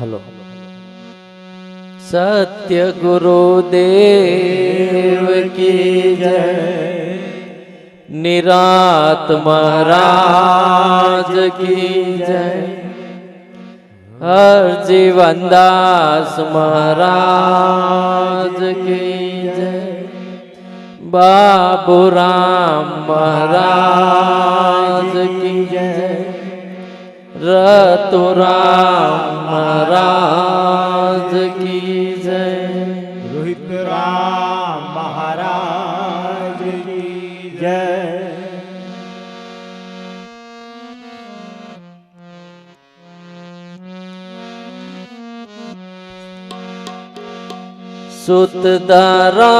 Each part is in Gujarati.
હલો સત્ય ગુરુદેવ કી જય, નિરાત મહારાજ કી જય, હરજીવનદાસ મહારાજ કી જય, બાબુરામ મહારાજ કી જય, રતુરામ મહારાજ કી જય, રોહિત રામ મહારાજ કી જય. સુતદારો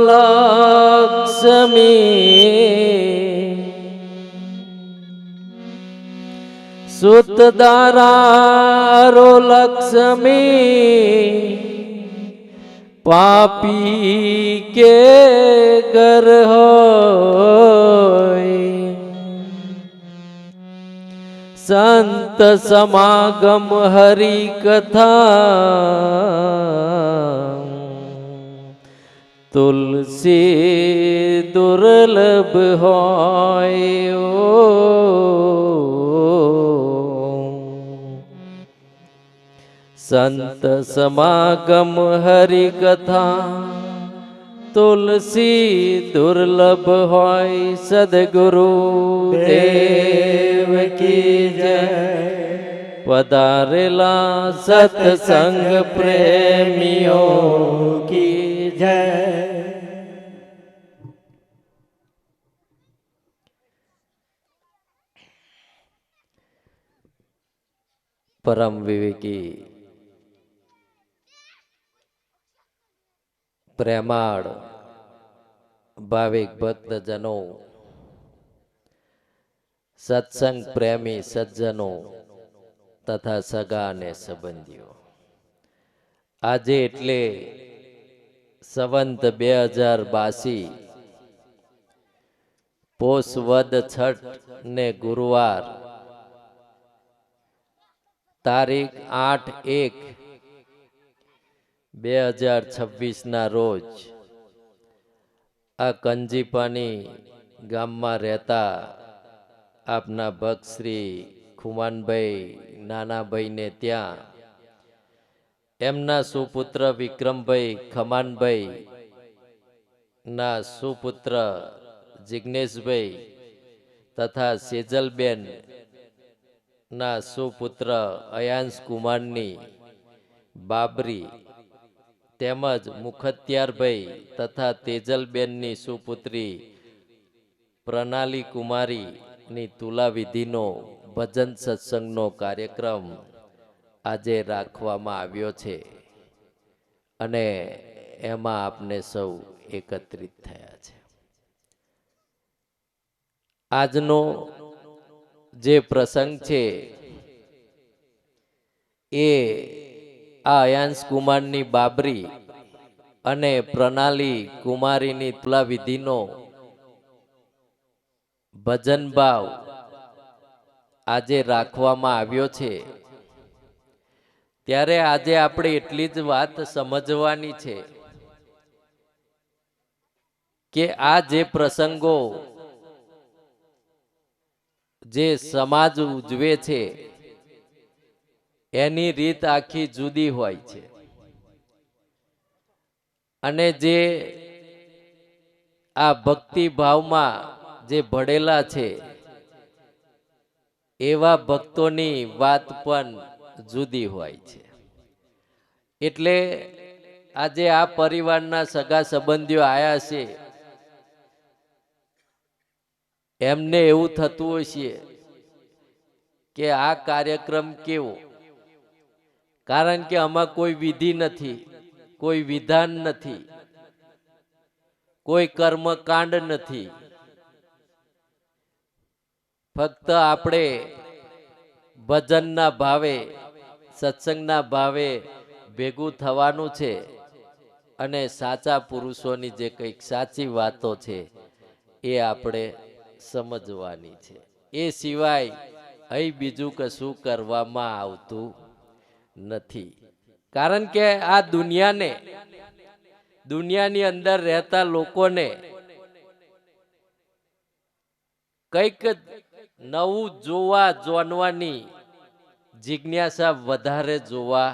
લક્ષ્મી, સુતદારો લક્ષ્મી, પાપી કે ઘર હોય, સંત સમાગમ હરિ કથા, તુલસી દુર્લભ હોય. સંત સમાગમ હરિ કથા, તુલસી દુર્લભ હોય. સદગુરુ દેવ કી જય, પધારેલા સત્સંગ પ્રેમીઓ કી જય. પરમ વિવેકી પ્રેમાળ ભાવિક ભક્તજનો, સત્સંગ પ્રેમી સજ્જનો તથા સગા અને સંબંધીઓ, આજે એટલે સંવંત 2082 પોષ વદ છઠ ને ગુરુવાર તારીખ 8/1/2026 ના રોજ આ કંજીપાની ગામમાં રહેતા આપના ભક્ત શ્રી ખુમાનભાઈ નાનાભાઈને ત્યાં એમના સુપુત્ર વિક્રમભાઈ ખમાનભાઈ ના સુપુત્ર જિગ્નેશભાઈ તથા સેજલબેન ના સુપુત્ર અયાંશ કુમારની બાબરી તેમજ મુખત્યારભાઈ તથા તેજલબેનની સુપુત્રી પ્રણાલી કુમારીની તુલા વિધિનો ભજન સત્સંગનો કાર્યક્રમ આજે રાખવામાં આવ્યો છે અને એમાં આપને સૌ એકત્રિત થયા છે. આજનો જે પ્રસંગ છે એ આ અયાંશ કુમારની બાબરી અને પ્રણાલી કુમારીની તુલા વિધિનો ભજન ભાવ આજે રાખવામાં આવ્યો છે. ત્યારે આજે આપણે એટલી જ વાત સમજવાની છે કે આ જે પ્રસંગો જે સમાજ ઉજવે છે એની રીત આખી જુદી હોય છે અને જે આ ભક્તિ ભાવમાં જે ભળેલા છે એવા ભક્તોની વાત પણ જુદી હોય છે. એટલે આજે આ પરિવારના સગા સંબંધીઓ આયા છે, એમને એવું થતું હશે કે આ કાર્યક્રમ કેવો, કારણ કે આમાં કોઈ વિધિ નથી, કોઈ વિધાન નથી, કોઈ કર્મકાંડ નથી. ફક્ત આપણે ભજનના ભાવે સત્સંગના ભાવે ભેગું થવાનું છે અને સાચા પુરુષોની જે કંઈક સાચી વાતો છે એ આપણે સમજવાની છે. એ સિવાય અહીં બીજું કશું કરવામાં આવતું નથી. કારણ કે આ દુનિયાની અંદર રહેતા લોકોને કંઈક નવું જોવા જાણવાની જિજ્ઞાસા વધારે જોવા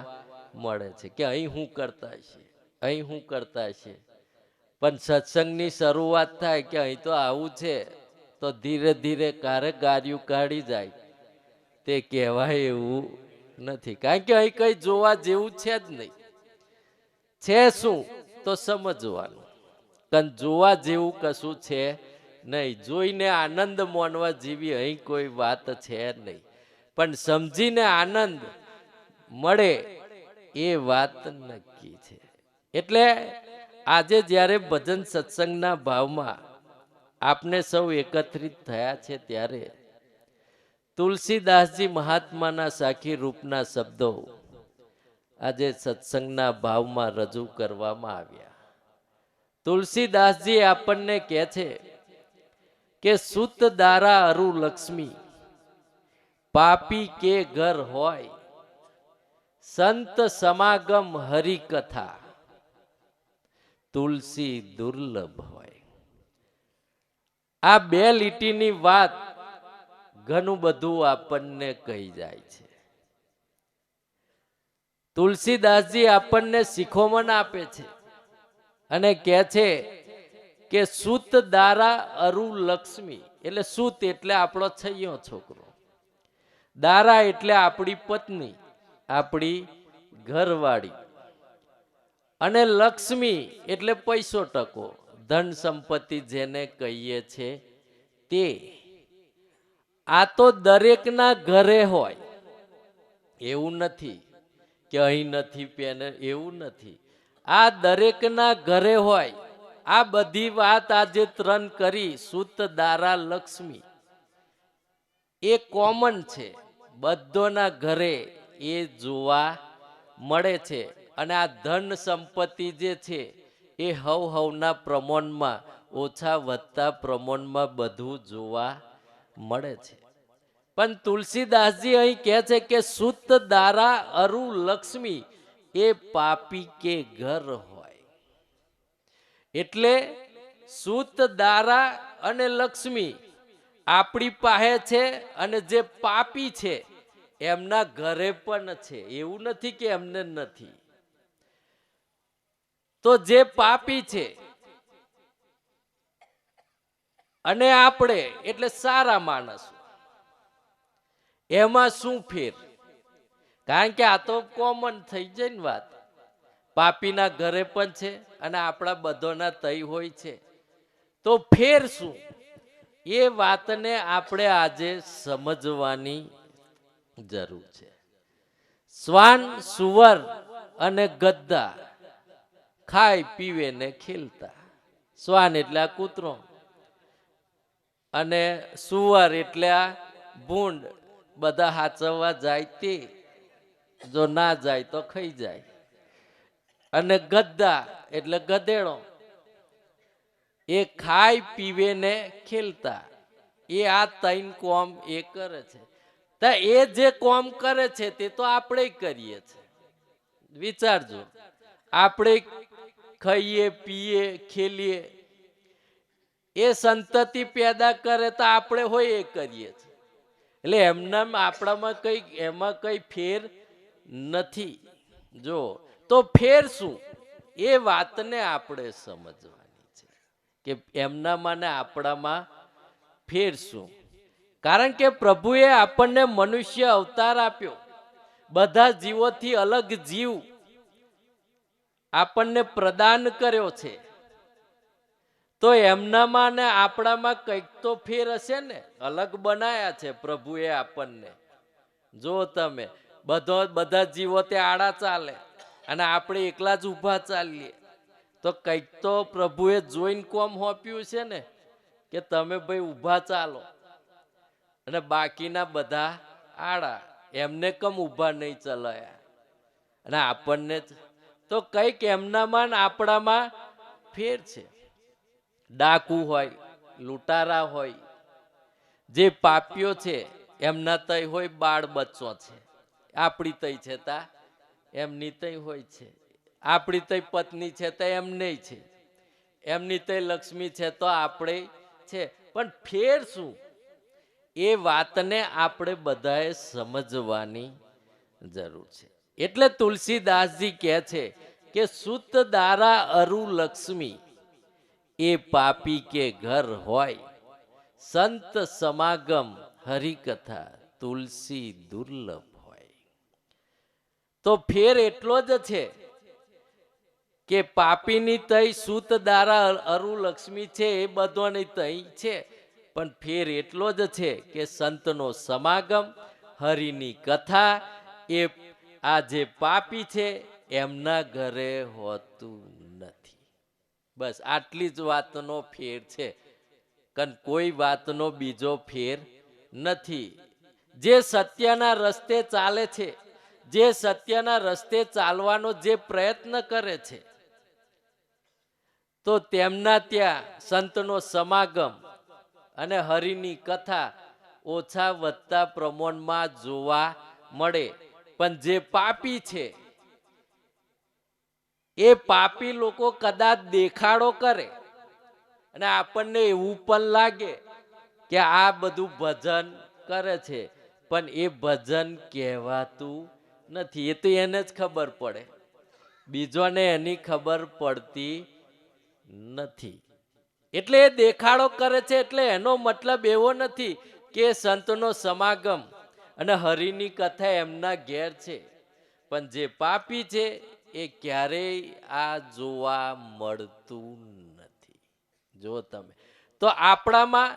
મળે છે કે અહીં શું કરતા છે, અહીં શું કરતા છે. પણ સત્સંગની શરૂઆત થાય કે અહીં તો આવું છે તો ધીરે ધીરે ક્યારે ગાર્યું કાઢી જાય તે કહેવાય એવું નથી. કારણ કે અહીં કઈ જોવા જેવું છે જ નહીં. છે શું તો સમજવાનું, કારણ જોવા જેવું કશું છે નહીં. જોઈને આનંદ માણવા જેવી અહીં કોઈ વાત છે નહીં, પણ સમજીને આનંદ મળે એ વાત નક્કી છે. એટલે આજે જ્યારે ભજન સત્સંગના ભાવમાં આપને સૌ એકત્રિત થયા છે ત્યારે તુલસીદાસજી મહાત્માના સાખી રૂપના શબ્દો આજે સત્સંગના ભાવમાં રજૂ કરવામાં આવ્યા. તુલસીદાસજી આપણને કહે છે કે સુત દારા અરુ લક્ષ્મી પાપી કે ઘર હોય સંત સમાગમ હરિકથા તુલસી દુર્લભ હોય. આ બે લીટીની વાત ઘણું બધું આપણને કહી જાય છે. તુલસીદાસજી આપણને શિખોમણ આપે છે અને કહે છે કે સુત દારા અરુ લક્ષ્મી, એટલે સુત એટલે આપણો છૈયો છોકરો, દારા એટલે આપણી પત્ની, આપણી ઘરવાળી, અને લક્ષ્મી એટલે પૈસો ટકો, ધન સંપત્તિ જેને કહીએ છે તે. આ તો દરેકના ઘરે હોય, એવું નથી કે અહીં નથી પેને, એવું નથી. આ દરેકના ઘરે હોય. આ બધી વાત આજે ત્રણ કરી, સુત દારા લક્ષ્મી, એ કોમન છે, બધોના ઘરે એ જોવા મળે છે. અને આ ધન સંપત્તિ જે છે એ હવના પ્રમાણમાં, ઓછા વધતા પ્રમાણમાં બધું જોવા મળે છે. પણ તુલસીદાસજી અહીં કહે છે કે સુત દારા અરુ લક્ષ્મી એ પાપી કે ઘર હોય. એટલે સુત દારા અને લક્ષ્મી આપણી પાસે છે, અને જે પાપી છે એમના ઘરે પણ છે. એવું નથી કે એમને નથી. તો જે પાપી છે અને આપણે એટલે સારા માણસ, એમાં શું ફેર? કારણ કે આ તો કોમન થઈ જાય ને વાત. પાપીના ઘરે પણ છે અને આપણા બધોના તઈ હોય છે, તો ફેર શું? એ વાતને આપણે આજે સમજવાની જરૂર છે. શ્વાન, સુવર અને ગદ્દા ખાય પીવે ને ખેલતા. શ્વાન એટલે આ કૂતરો, અને સુવર એટલે આ ભૂંડ, બધા હાચવવા જાય તે, જો ના જાય તો ખાઈ જાય. અને ગદ્દા એટલે ગધેડો, એ ખાય પીવે ને ખેલતા. એ આ ત્રણ કોમ એ કરે છે. તો એ જે કોમ કરે છે તે તો આપણે કરીએ છીએ. વિચારજો, આપણે ખાઈએ પીએ ખેલીએ, એ સંતતિ પેદા કરે તો આપણે હોય એ કરીએ છીએ. એટલે એમના આપણામાં કઈ એમાં કઈ ફેર નથી. જો તો ફેર શું? એ વાતને આપણે સમજવાની છે કે એમનામાં ને આપણામાં ફેર શું. કારણ કે પ્રભુએ આપણને મનુષ્ય અવતાર આપ્યો, બધા જીવોથી અલગ જીવ આપણને પ્રદાન કર્યો છે. તો એમનામાં ને આપણામાં કંઈક તો ફેર હશે ને. અલગ બનાયા છે પ્રભુએ આપણને. જો તમે બધા જીવો તે આડા ચાલે અને આપણે એકલા જ ઊભા ચાલીએ, તો કંઈક તો પ્રભુએ જોઈને કોમ હોપ્યું છે ને કે તમે ભાઈ ઊભા ચાલો, અને બાકીના બધા આડા, એમને કમ ઊભા નહીં ચલાયા. અને આપણને તો કંઈક એમનામાં ને આપણામાં ફેર છે. ડાકુ હોય, લૂંટારા હોય, જે પાપીઓ છે એમના તય હોય બાળ બચ્ચો છે, આપણી તય છે તા એમની તય હોય છે, આપણી તય પત્ની છે તો એમને છે, એમની તય લક્ષ્મી છે તો આપણે છે, પણ ફેર શું એ વાતને આપણે બધાએ સમજવાની જરૂર છે. એટલે તુલસીદાસજી કહે છે કે સુત દારા અરુ લક્ષ્મી એ પાપી કે ઘર હોય, સંત સમાગમ હરિકથા તુલસી દુર્લભ હોય. તો ફેર એટલો જ છે કે પાપીની તય સુત દારા અરુ લક્ષ્મી છે એ બધોની તય છે, પણ ફેર એટલો જ છે કે સંતનો સમાગમ હરિની કથા એ આ જે પાપી છે એમના ઘરે હોતું નથી. બસ આટલી જ વાતનો ફેર છે, કારણ કોઈ વાતનો બીજો ફેર નથી. જે સત્યના રસ્તે ચાલે છે, જે સત્યના રસ્તે ચાલવાનો જે પ્રયત્ન કરે છે, તો તેમના ત્યાં સંતનો સમાગમ અને હરિની કથા ઓછા વધતા પ્રમાણમાં જોવા મળે. પણ જે પાપી છે એ પાપી લોકો કદાચ દેખાડો કરે અને આપણને એવું પણ લાગે કે આ બધું ભજન કરે છે, પણ એ ભજન કહેવાતું નથી. એ તો એને જ ખબર પડે, બીજોને એની ખબર પડતી નથી. એટલે એ દેખાડો કરે છે, એટલે એનો મતલબ એવો નથી કે સંતનો સમાગમ અને હરિની કથા એમના ઘેર છે, પણ જે પાપી છે એ ક્યારેય આ જોવા મળતું નથી. જો તમે તો આપણામાં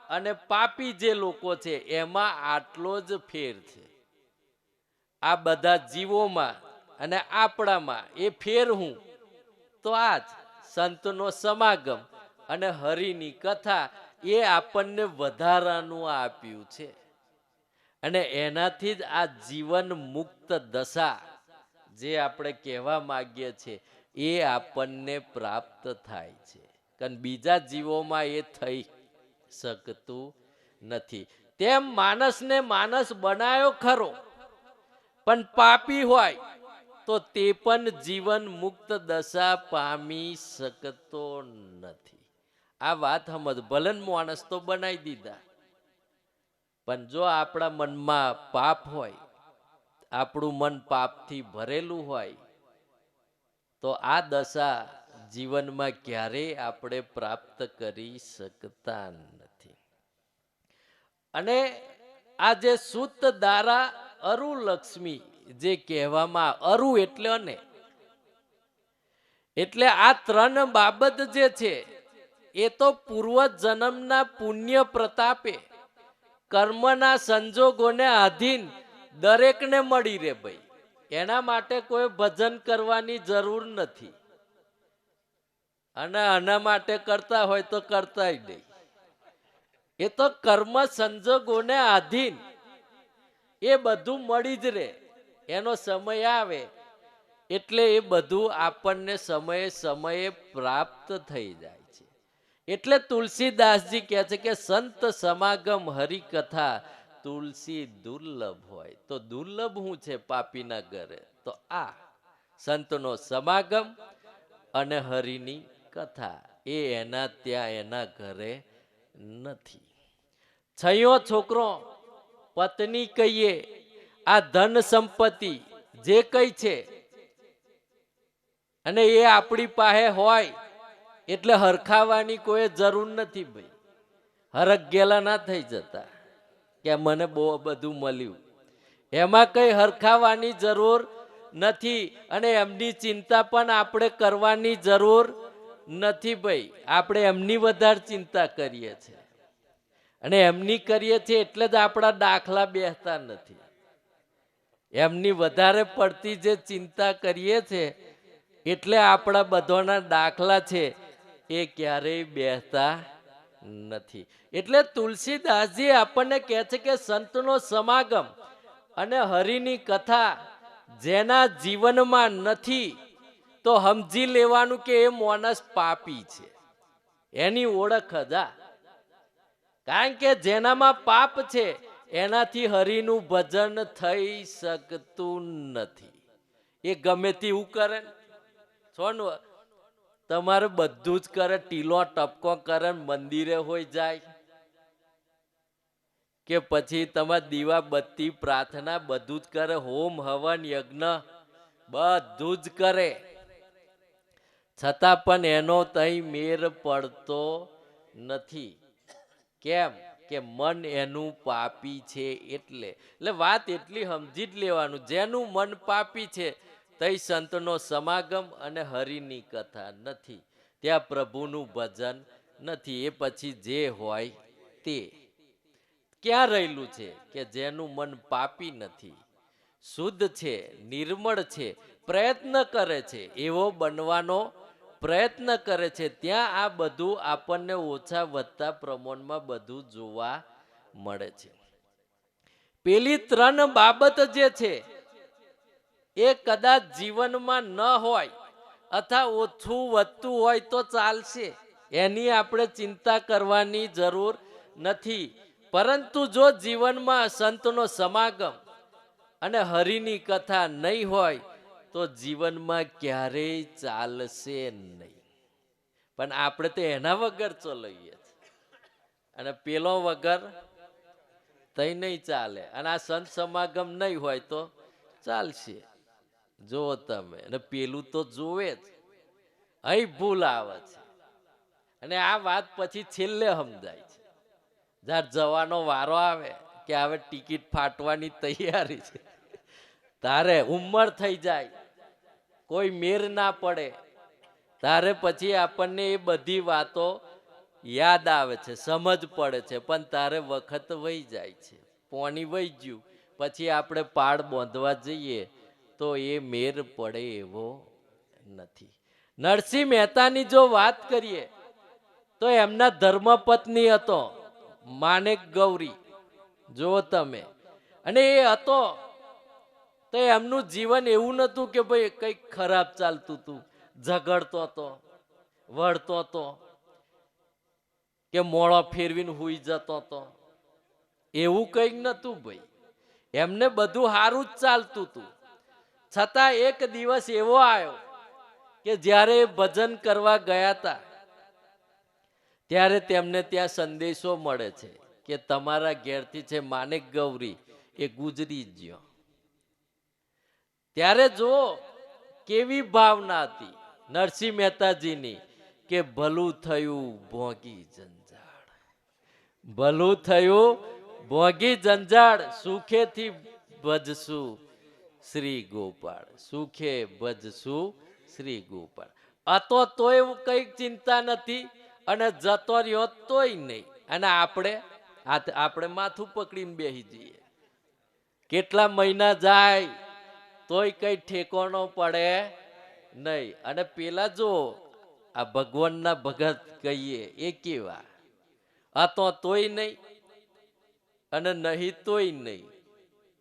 અને પાપી જે લોકો છે એમાં આટલો જ ફેર છે. આ બધા જીવોમાં અને આપણામાં એ ફેર હું તો આ જ સંતનો સમાગમ અને હરિની કથા એ આપણને વધારાનું આપ્યું છે, અને એનાથી જ આ જીવન મુક્ત દશા જે આપણે કહેવા માંગીએ છીએ એ આપણને પ્રાપ્ત થાય છે, કારણ બીજા જીવોમાં એ થઈ શકતું નથી. તેમ માણસને માણસ બનાયો ખરો, પણ પાપી હોય તો તે પણ જીવન મુક્ત દશા પામી શકતો નથી. આ વાત સમજ. ભલે માણસ તો બનાવી દીધા, પણ જો આપણા મનમાં પાપ હોય, આપણું મન પાપથી ભરેલું હોય, તો આ દશા જીવનમાં ક્યારેય આપણે પ્રાપ્ત કરી શકતા નથી. અને આ જે સુત દારા અરુ લક્ષ્મી જે કહેવામાં, અરુ એટલે અને, એટલે આ ત્રણ બાબત જે છે એ તો પૂર્વ જન્મના પુણ્ય પ્રતાપે કર્મના સંજોગોને આધીન દરેકને મળી રહે ભાઈ. એના માટે કોઈ ભજન કરવાની જરૂર નથી, અને આના માટે કરતા હોય તો કરતાય નહીં. એ તો કર્મ સંજોગોને આધીન એ બધું મળી જ રહે. એનો સમય આવે એટલે એ બધું આપણને સમયે સમયે પ્રાપ્ત થઈ જાય છે. એટલે તુલસીદાસજી કહે છે કે સંત સમાગમ હરિકથા તુલસી દુર્લભ હોય. તો દુર્લભ શું છે પાપીના ઘરે? તો આ સંતનો સમાગમ અને હરિની કથા એ એના ત્યાં એના ઘરે નથી. છયો છોકરો, પત્ની કહીએ, આ ધન સંપત્તિ જે કઈ છે, અને એ આપણી પાસે હોય એટલે હરખાવાની કોઈ જરૂર નથી ભાઈ. હરખ ગેલા ના થઈ જતા કે મને બહુ બધું મળ્યું, એમાં કઈ હરખાવાની જરૂર નથી, અને એમની ચિંતા પણ આપણે કરવાની જરૂર નથી ભાઈ. આપણે એમની વધારે ચિંતા કરીએ છીએ, અને એમની કરીએ છીએ એટલે જ આપણા દાખલા બેસતા નથી. એમની વધારે પડતી જે ચિંતા કરીએ છીએ એટલે આપણા બધાના દાખલા છે એ ક્યારેય બેસતા નથી. એટલે તુલસીદાસજી આપણને કહે છે કે સંતનો સમાગમ અને હરિની કથા જેના જીવનમાં નથી તો સમજી લેવાનું કે એ માણસ પાપી છે. એની ઓળખ જ આ. કારણ કે જેનામાં પાપ છે એનાથી હરિનું ભજન થઈ શકતું નથી. એ ગમે તેવું કરે ને, છોડનું તમારે બધું જ કરે, ટીલો ટપકો કરે, મંદિરે હોય જાય કે પછી તમારે દીવા બત્તી પ્રાર્થના બધું જ કરે, હોમ હવન યજ્ઞ બધું જ કરે, છતાં પણ એનો તઈ મેર પડતો નથી. કેમ? કે મન એનું પાપી છે. એટલે વાત એટલી સમજી જ લેવાનું, જેનું મન પાપી છે તઈ સંતનો સમાગમ અને હરિની કથા નથી, ત્યાં પ્રભુનું ભજન નથી. એ પછી જે હોય તે ક્યાં રહેલું છે કે જેનું મન પાપી નથી, શુદ્ધ છે, નિર્મળ છે, પ્રયત્ન કરે છે, એવો બનવાનો પ્રયત્ન કરે છે, ત્યાં આ બધું આપણને ઓછા વધતા પ્રમાણમાં બધું જોવા મળે છે. પેલી ત્રણ બાબત જે છે એ કદાચ જીવનમાં ન હોય અથવા ઓછું વધતું હોય તો ચાલશે, એની આપણે ચિંતા કરવાની જરૂર નથી. પરંતુ જો જીવનમાં સંતનો સમાગમ અને હરિની કથા નહીં હોય તો જીવનમાં ક્યારેય ચાલશે નહીં. પણ આપણે તો એના વગર ચલાવીએ અને પેલો વગર તઈ નહીં ચાલે. અને આ સંત સમાગમ નહીં હોય તો ચાલશે. જુઓ તમે, અને પેલું તો જોવે જ, અહીં ભૂલ આવે છે. અને આ વાત પછી છેલ્લે સમજાય છે, જ્યારે જવાનો વારો આવે કે હવે ટિકિટ ફાટવાની તૈયારી છે, તારે ઉંમર થઈ જાય, કોઈ મેર ના પડે, તારે પછી આપણને એ બધી વાતો યાદ આવે છે, સમજ પડે છે. પણ તારે વખત વહી જાય છે, પોણી વહી ગયું, પછી આપણે પાડ બાંધવા જઈએ તો એ મેર પડે એવો નથી. નરસિંહ મહેતાની જો વાત કરીએ તો એમના ધર્મપત્ની હતો માણેક ગૌરી, જો તમે, અને એ હતો તો એમનું જીવન એવું નહોતું કે ભાઈ કંઈક ખરાબ ચાલતું હતું, ઝઘડતો હતો, વળતો હતો કે મોળો ફેરવીને હુઈ જતો હતો, એવું કંઈક નહોતું ભાઈ. એમને બધું સારું જ ચાલતું હતું. છતાં એક દિવસ એવો આવ્યો કે જ્યારે ભજન કરવા ગયા હતા ત્યારે તેમને ત્યાં સંદેશો મળે છે કે તમારા ઘેરથી છે માણેક ગૌરી એ ગુજરી ગયો. ત્યારે જુઓ કેવી ભાવના હતી નરસિંહ મહેતાજીની કે ભલું થયું ભોગી જંજાળ, ભલું થયું ભોગી જંજાળ, સુખેથી ભજશું શ્રી ગોપાળ, સુખે ભજશું શ્રી ગોપાળ. હતો તોય કઈ ચિંતા નથી અને જતો રહ્યો તોય નહીં. અને આપણે માથું પકડીને બેસી જઈએ, કેટલા મહિના જાય તોય કઈ ઠેકાણો પડે નહીં. અને પેલા જો આ ભગવાનના ભગત કહીએ એ કેવા, હતો તોય નહીં અને નહીં તોય નહીં,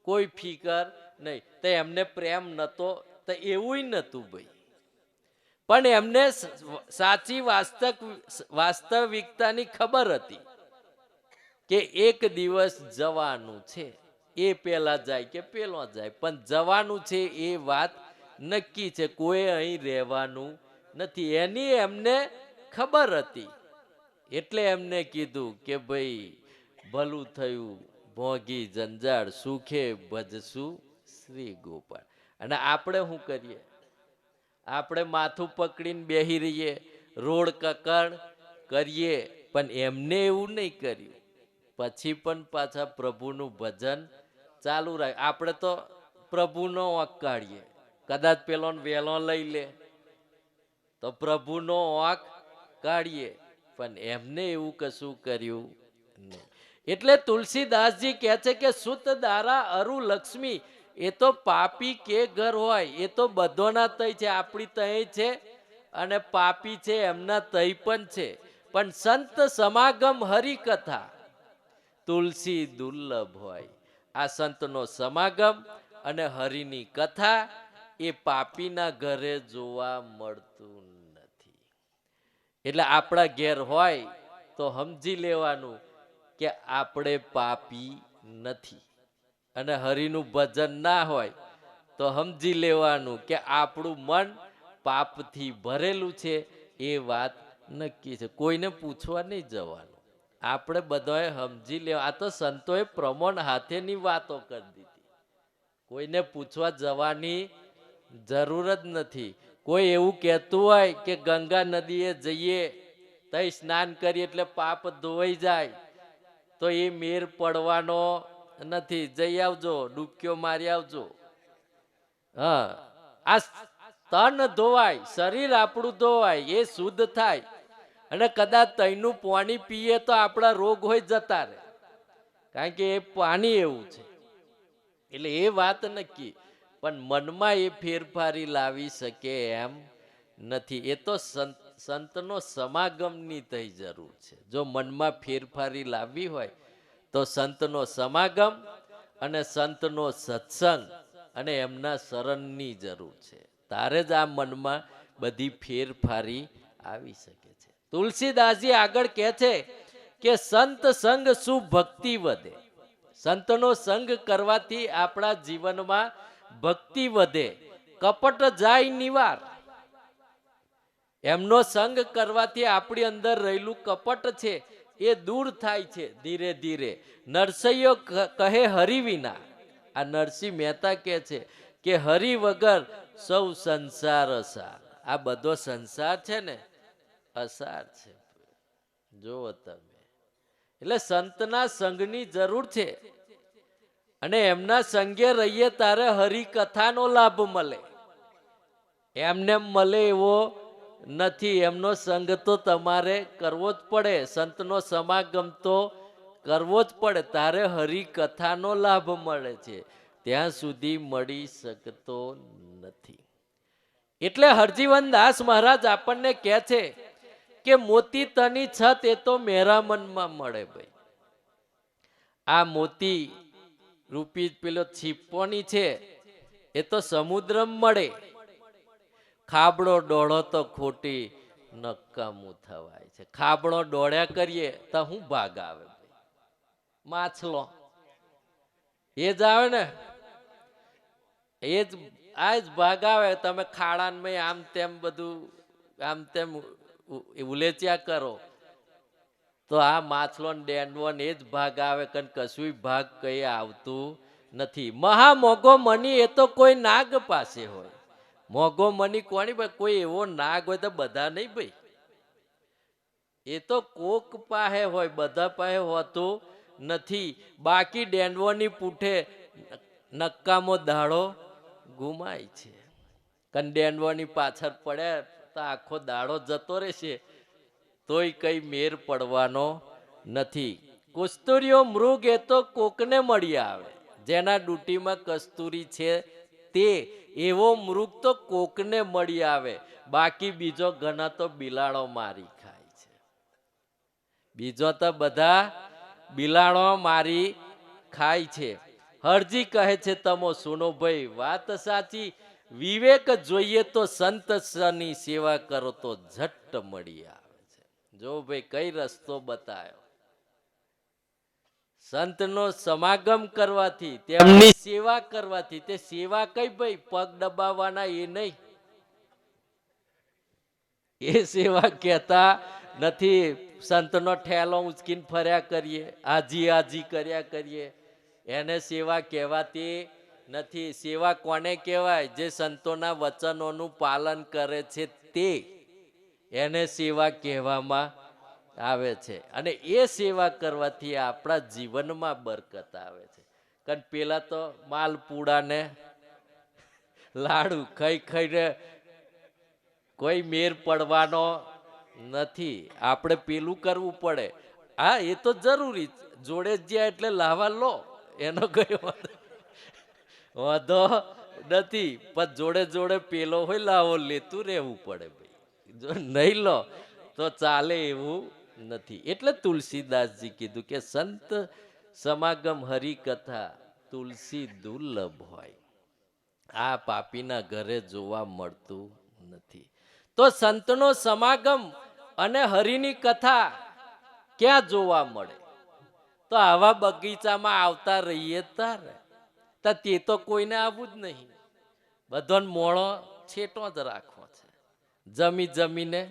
કોઈ ફિકર નહીં. તો એમને પ્રેમ નતો તો એવું નતું ભાઈ, પણ એમને સાચી વાસ્તવિકતાની ખબર હતી કે એક દિવસ જવાનું છે, એ પેલા જાય કે પેલો જાય, પણ જવાનું છે એ વાત નક્કી છે, કોઈ અહીં રહેવાનું નથી, એની એમને ખબર હતી. એટલે એમને કીધું કે ભાઈ ભલું થયું ભોગી જંજાળ, સુખે ભજશું શ્રી ગોપાળ. અને આપણે શું કરીએ? આપણે માથું પકડીને બેહી રહીએ, રોડ કકડ કરીએ, પણ એમને એવું નહીં કર્યું. પછી પણ પાછા પ્રભુનું ભજન ચાલુ રાખે. આપણે તો પ્રભુનો વાંક કાઢીએ, કદાચ પેલો વહેલો લઈ લે તો પ્રભુનો વાંક કાઢીએ, પણ એમને એવું કશું કર્યું નહીં. એટલે તુલસીદાસજી કહે છે કે સુત દારા અરુ લક્ષ્મી, એ તો પાપી કે ઘર હોય એ તો બધોના તય છે, આપણી તય છે અને પાપી છે એમના તય પણ છે. પણ સંત સમાગમ હરિકથા તુલસી દુર્લભ હોય. આ સંતનો સમાગમ અને હરિની કથા એ પાપીના ઘરે જોવા મળતું નથી. એટલે આપણા ઘેર હોય તો સમજી લેવાનું કે આપણે પાપી નથી. અને હરિનું ભજન ના હોય તો સમજી લેવાનું કે આપણું મન પાપથી ભરેલું છે, એ વાત નક્કી છે. કોઈને પૂછવા નહીં જવાનું, આપણે બધાએ સમજી લેવા. આ તો સંતોએ પ્રમાણ હાથેની વાતો કરી દીધી, કોઈને પૂછવા જવાની જરૂર જ નથી. કોઈ એવું કહેતું હોય કે ગંગા નદીએ જઈએ તઈ સ્નાન કરીએ એટલે પાપ ધોવાઈ જાય, તો એ મેર પડવાનો નથી. જઈ આવજો, ડૂબકીઓ મારી આવજો. હા, આ તન ધોવાય, શરીર આપણું ધોવાય, એ શુદ્ધ થાય. અને કદાચ તઈનું પાણી પીએ તો આપણા રોગ હોય જતા રહે, કારણ કે એ પાણી એવું છે. એટલે એ વાત નક્કી, પણ મનમાં એ ફેરફારી લાવી શકે એમ નથી. એ તો સંતનો સમાગમની થઈ જરૂર છે. જો મનમાં ફેરફારી લાવવી હોય તો સંતનો સમાગમ અને સંતનો સત્સંગ અને એમના શરણની જરૂર છે. તારે જ આ મનમાં બધી ફેરફારી આવી શકે છે. તુલસીદાસજી આગળ કહે છે કે સંત સંગ શું ભક્તિ વધે. સંતનો સંગ કરવાથી આપણા જીવનમાં ભક્તિ વધે, કપટ જાય નિવાર. એમનો સંગ કરવાથી આપણી અંદર રહેલું કપટ છે એ દૂર થાય છે ધીરે ધીરે. નરસૈયો કહે હરિ વિના, આ નરસિંહ મહેતા કહે છે કે હરિ વગર સૌ સંસાર અસાર. આ બધો સંસાર છે ને અસાર છે, જોવો તમે. એટલે સંતના સંગની જરૂર છે, અને એમના સંગે રહીએ તારે હરિકથાનો લાભ મળે. એમને મળે એવો નથી. એમનો સંગ તો તમારે કરવો જ પડે, સંતનો સમાગમ તો કરવો જ પડે, તારે હરિકથાનો લાભ મળે છે. ત્યાં સુધી મળી શકતો નથી. એટલે હરજીવન દાસ મહારાજ આપણને કહે છે કે મોતી તની છત એ તો મેરામનમાં મળે. ભાઈ, આ મોતી રૂપી પેલો છીપોની છે એ તો સમુદ્રમાં મળે. ખાબડો દોડો તો ખોટી નકામું થવાય છે. ખાબડો દોડ્યા કરીએ તો શું ભાગ આવે? માછલો એ જ આવે ને, એ જ આ જ ભાગ આવે. તમે ખાડામાં આમ તેમ બધું આમ તેમ ઉલેચ્યા કરો તો આ માછલો ડેંડવો એ જ ભાગ આવે, કારણ કશું ભાગ કઈ આવતું નથી. મહા મોગો મની એ તો કોઈ નાગ પાસે હોય. મોગો મની કોની પાસે? કોઈ એવો નાગ હોય તો બધા નહીં ભાઈ, એ તો કોક પાસે હોય, બધા પાસે હોતું નથી. બાકી ડેંડવોની પૂઠે નક્કામો દાડો ગુમાય છે. કારણ ડેંડવોની પાછળ પડે તો આખો દાડો જતો રહેશે, તોય કઈ મેર પડવાનો નથી. કસ્તુરીઓ મૃગ એ તો કોકને મળી આવે. જેના ડૂટીમાં કસ્તુરી છે તે એવો મૃગ તો કોકને મળી આવે. બાકી બીજો ઘણા તો બિલાડો મારી ખાય છે. બીજો તો બધા બિલાડો મારી ખાય છે. હરજી કહે છે તમો સુનો ભાઈ, વાત સાચી. વિવેક જોઈએ તો સંતની સેવા કરો તો ઝટ મળી આવે છે. જો ભાઈ કઈ રસ્તો બતાયો. સંતનો સમાગમ કરવાથી, તેમની સેવા કરવાથી. તે સેવા કઈ ભાઈ? પગ દબાવવાના એ નહીં, એ સેવા કહેતા નથી. સંતનો ઠેલો ઉચકીને ફર્યા કરીએ, આજી આજી કર્યા કરીએ, એને સેવા કહેવાતી નથી. સેવા કોને કહેવાય? જે સંતોના વચનોનું પાલન કરે છે તે, એને સેવા કહેવામાં આવે છે. અને એ સેવા કરવાથી આપણા જીવનમાં બરકત આવે છે. કારણ પેલા તો માલપુડા ને લાડુ ખાઈ ખાઈને કોઈ મેર પડવાનો નથી. આપણે પેલું કરવું પડે. હા, એ તો જરૂરી, જોડે જ્યાં એટલે લાવા લો, એનો કઈ વાંધો નથી. પણ જોડે જોડે પેલો હોય લાવો લેતું રહેવું પડે ભાઈ. જો નહીં લો તો ચાલે એવું નથી. એટલે તુલસીદાસજી કીધું કે સંત સમાગમ હરિકથા તુલસી દુર્લભ હોય. આ પાપીના ઘરે જોવા મળતું નથી. તો સંતનો સમાગમ અને હરિની કથા ક્યાં જોવા મળે? તો આવા બગીચામાં આવતા રહીએ તારે તે તો કોઈને આવવું જ નહીં. બધાને મોળો છેટો જ રાખવો છે, જમીને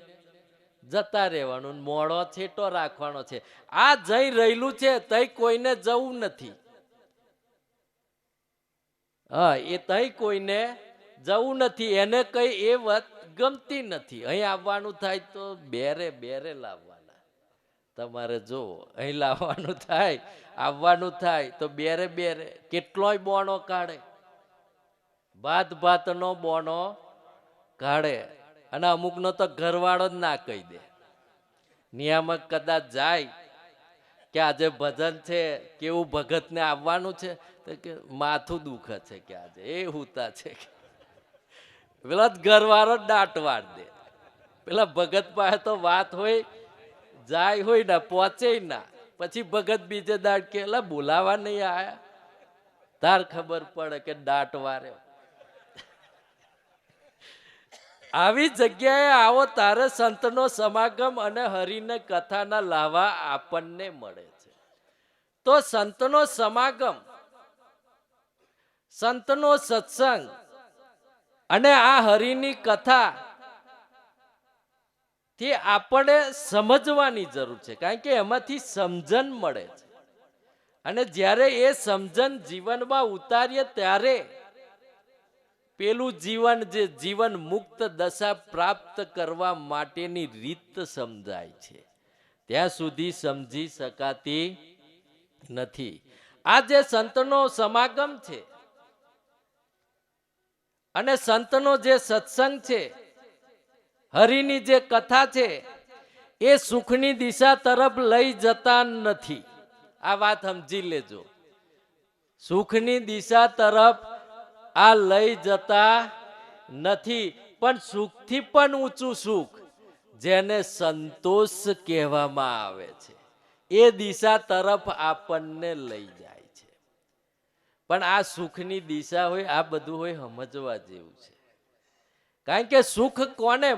જતા રહેવાનું, મોળો છેટો રાખવાનો છે. આ જઈ રહેલું છે તઈ કોઈને જવું નથી. હા, એ તઈ કોઈને જવું નથી, એને કઈ એ વાત ગમતી નથી. અહીં આવવાનું થાય તો બેરે લાવવાના. તમારે જો અહીં લાવવાનું થાય, આવવાનું થાય તો બેરે કેટલોય બોણો કાઢે, ભાતનો બોણો કાઢે. અને અમુકનો તો ઘરવાળો જ ના કહી દે. નિયામક કદાચ જાય કે આજે ભજન છે, કેવું ભગતને આવવાનું છે, તો કે માથું દુખે છે કે આજે એ હુતા છે. પેલા ઘરવાળો દાંટવાડ દે. પેલા ભગત પાસે તો વાત હોય, જાય હોય ને પહોંચે ના. પછી ભગત બીજે દાટ કે એલા બોલાવા નહીં આયા, તાર ખબર પડે કે દાંટવારે. આવી જગ્યાએ આવો તારે સંતનો સમાગમ અને હરિને કથાના લાવા આપણને મળે છે. તો સંતનો સમાગમ, સંતનો સત્સંગ અને આ હરિની કથા તે આપણે સમજવાની જરૂર છે, કારણ કે એમાંથી સમજણ મળે છે. અને જ્યારે એ સમજણ જીવનમાં ઉતારીએ ત્યારે પેલું જીવન, જે જીવન મુક્ત દશા પ્રાપ્ત કરવા માટેની રીત સમજાય છે. ત્યાં સુધી સમજી શકાતી નથી. આ જે સંતનો સમાગમ છે અને સંતનો જે સત્સંગ છે, હરિની જે કથા છે, એ સુખની દિશા તરફ લઈ જતા નથી. આ વાત સમજી લેજો. સુખની દિશા તરફ આ લઈ જતા નથી, પણ સુખથી પણ ઊંચું સુખ, જેને સંતોષ કહેવામાં આવે છે, એ દિશા તરફ આપણને લઈ જાય છે. પણ આ સુખની દિશા હોય, આ બધું હોય, સમજવા જેવું છે. કારણ કે સુખ કોને,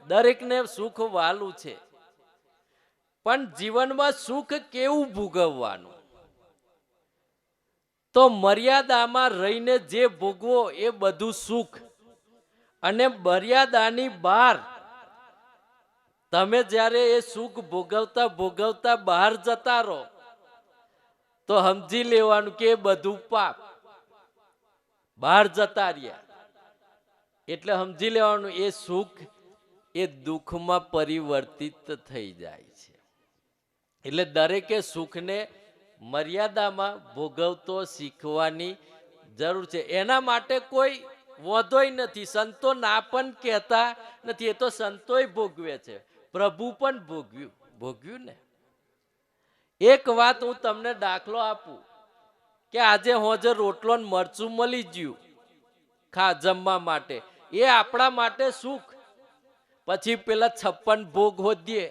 દરેકને સુખ વાલું છે, પણ જીવનમાં સુખ કેવું ભોગવવાનું, તો મર્યાદામાં રહીને જે ભોગવો એ બધું સુખ. અને મર્યાદાની બહાર તમે જ્યારે એ સુખ ભોગવતા બહાર જતા રહો તો સમજી લેવાનું કે એ બધું પાપ. બહાર જતા રહ્યા એટલે સમજી લેવાનું એ સુખ એ દુઃખમાં પરિવર્તિત થઈ જાય છે. એટલે દરેકે સુખને મર્યાદામાં ભોગવતો શીખવાની જરૂર છે. એના માટે કોઈ વાંધોય નથી, સંતો ના પણ કહેતા નથી, એ તો સંતોય ભોગવે છે, પ્રભુ પણ ભોગવ્યું ને. એક વાત હું તમને દાખલો આપું કે આજે હોજે રોટલો ને મરચું મળી ગયું જમવા માટે, એ આપણા માટે સુખ. પછી પેલા 56 ભોગ હોદીએ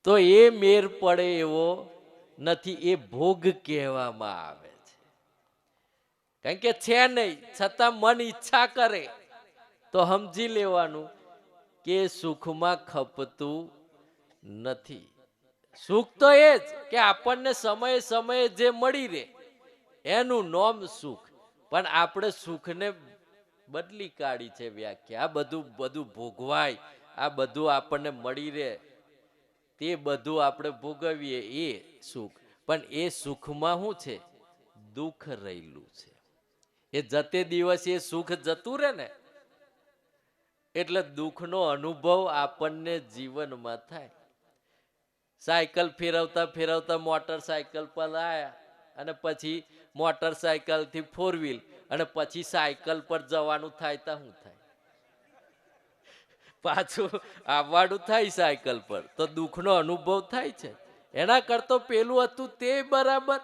તો એ મેર પડે એવો નથી, એ ભોગ કહેવામાં આવે છે. કારણ કે છે નહીં, છતાં મન ઈચ્છા કરે તો સમજી લેવાનું કે સુખમાં ખપતું નથી. સુખ તો એ જ કે આપણને સમયે સમયે જે મળી રહે એનું નામ સુખ. પણ આપણે સુખને બદલી કાઢી છે વ્યાખ્યા. આ બધું ભોગવાય, આ બધું આપણને મળી રહે, તે બધું આપણે ભોગવીએ એ સુખ. પણ એ સુખમાં શું છે? દુઃખ રહેલું છે. એ જતે દિવસે એ સુખ જતું રહે ને એટલે દુઃખનો અનુભવ આપણને જીવનમાં થાય. સાયકલ ફેરવતા મોટરસાયકલ પર આવ્યા અને પછી મોટરસાયકલ થી 4 વ્હીલ અને પછી સાયકલ પર જવાનું થાય તો શું થાય? પાછું આવવાનું થાય સાયકલ પર તો દુઃખનો અનુભવ થાય છે. એના કરતો પેલું હતું તે બરાબર.